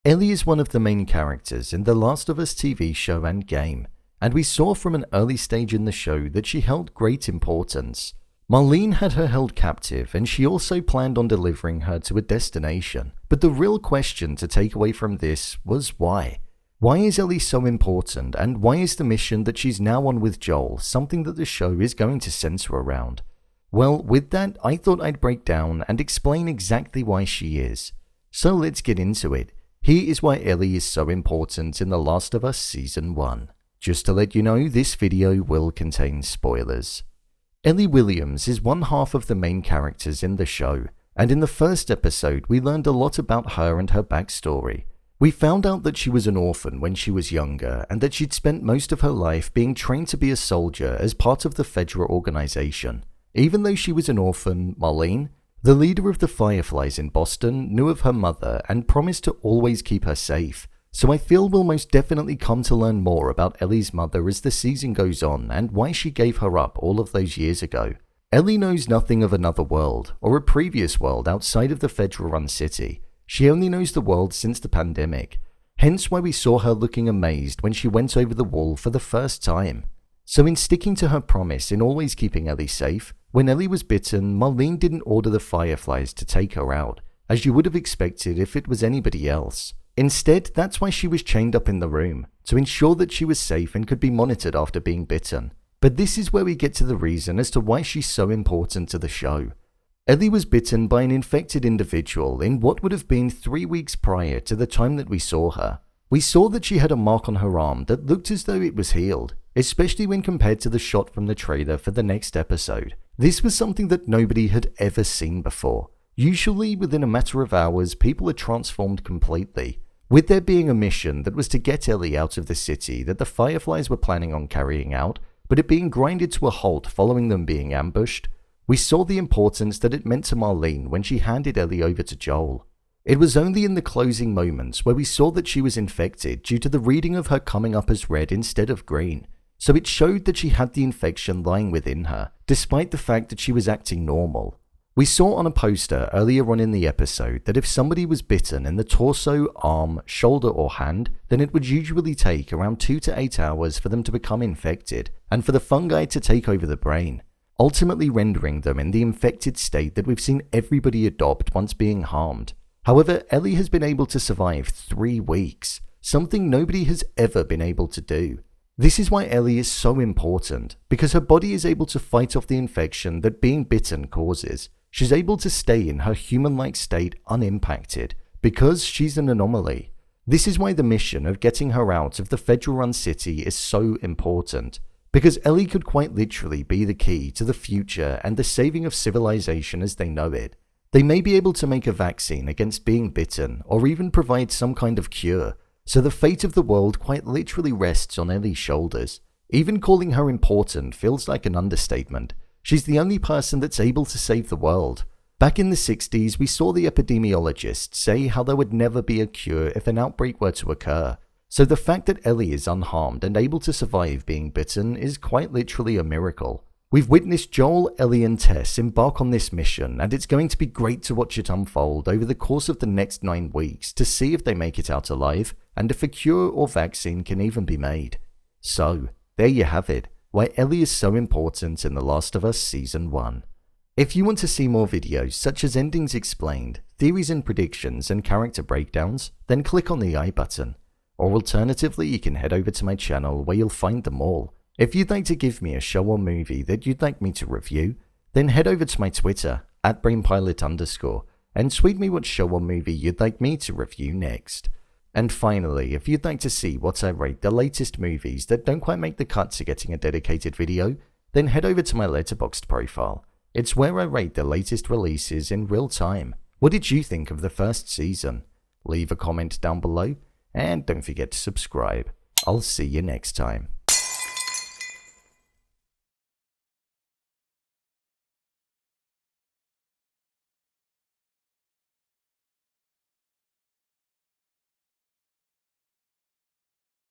Ellie is one of the main characters in the Last of Us TV show and game, and we saw from an early stage in the show that she held great importance. Marlene had her held captive, and she also planned on delivering her to a destination. But the real question to take away from this was why? Why is Ellie so important, and why is the mission that she's now on with Joel something that the show is going to censor around? Well, with that, I thought I'd break down and explain exactly why she is. So let's get into it. Here is why Ellie is so important in The Last of Us Season 1. Just to let you know, this video will contain spoilers. Ellie Williams is one half of the main characters in the show, and in the first episode we learned a lot about her and her backstory. We found out that she was an orphan when she was younger, and that she'd spent most of her life being trained to be a soldier as part of the federal organization. Even though she was an orphan, Marlene, the leader of the Fireflies in Boston, knew of her mother and promised to always keep her safe. So I feel we'll most definitely come to learn more about Ellie's mother as the season goes on and why she gave her up all of those years ago. Ellie knows nothing of another world, or a previous world outside of the federal-run city. She only knows the world since the pandemic, hence why we saw her looking amazed when she went over the wall for the first time. So in sticking to her promise in always keeping Ellie safe, when Ellie was bitten, Marlene didn't order the Fireflies to take her out, as you would have expected if it was anybody else. Instead, that's why she was chained up in the room, to ensure that she was safe and could be monitored after being bitten. But this is where we get to the reason as to why she's so important to the show. Ellie was bitten by an infected individual in what would have been 3 weeks prior to the time that we saw her. We saw that she had a mark on her arm that looked as though it was healed, especially when compared to the shot from the trailer for the next episode. This was something that nobody had ever seen before. Usually, within a matter of hours, people are transformed completely. With there being a mission that was to get Ellie out of the city that the Fireflies were planning on carrying out, but it being grinded to a halt following them being ambushed, we saw the importance that it meant to Marlene when she handed Ellie over to Joel. It was only in the closing moments where we saw that she was infected due to the reading of her coming up as red instead of green. So it showed that she had the infection lying within her, despite the fact that she was acting normal. We saw on a poster earlier on in the episode that if somebody was bitten in the torso, arm, shoulder or hand, then it would usually take around 2 to 8 hours for them to become infected, and for the fungi to take over the brain, ultimately rendering them in the infected state that we've seen everybody adopt once being harmed. However, Ellie has been able to survive 3 weeks, something nobody has ever been able to do. This is why Ellie is so important, because her body is able to fight off the infection that being bitten causes. She's able to stay in her human-like state unimpacted, because she's an anomaly. This is why the mission of getting her out of the federal-run city is so important, because Ellie could quite literally be the key to the future and the saving of civilization as they know it. They may be able to make a vaccine against being bitten, or even provide some kind of cure, so the fate of the world quite literally rests on Ellie's shoulders. Even calling her important feels like an understatement. She's the only person that's able to save the world. Back in the 60s, we saw the epidemiologists say how there would never be a cure if an outbreak were to occur. So the fact that Ellie is unharmed and able to survive being bitten is quite literally a miracle. We've witnessed Joel, Ellie and Tess embark on this mission, and it's going to be great to watch it unfold over the course of the next 9 weeks to see if they make it out alive, and if a cure or vaccine can even be made. So, there you have it, why Ellie is so important in The Last of Us Season 1. If you want to see more videos such as endings explained, theories and predictions, and character breakdowns, then click on the I button. Or alternatively, you can head over to my channel where you'll find them all. If you'd like to give me a show or movie that you'd like me to review, then head over to my Twitter, @brainpilot_, and tweet me what show or movie you'd like me to review next. And finally, if you'd like to see what I rate the latest movies that don't quite make the cut to getting a dedicated video, then head over to my Letterboxd profile. It's where I rate the latest releases in real time. What did you think of the first season? Leave a comment down below, and don't forget to subscribe. I'll see you next time.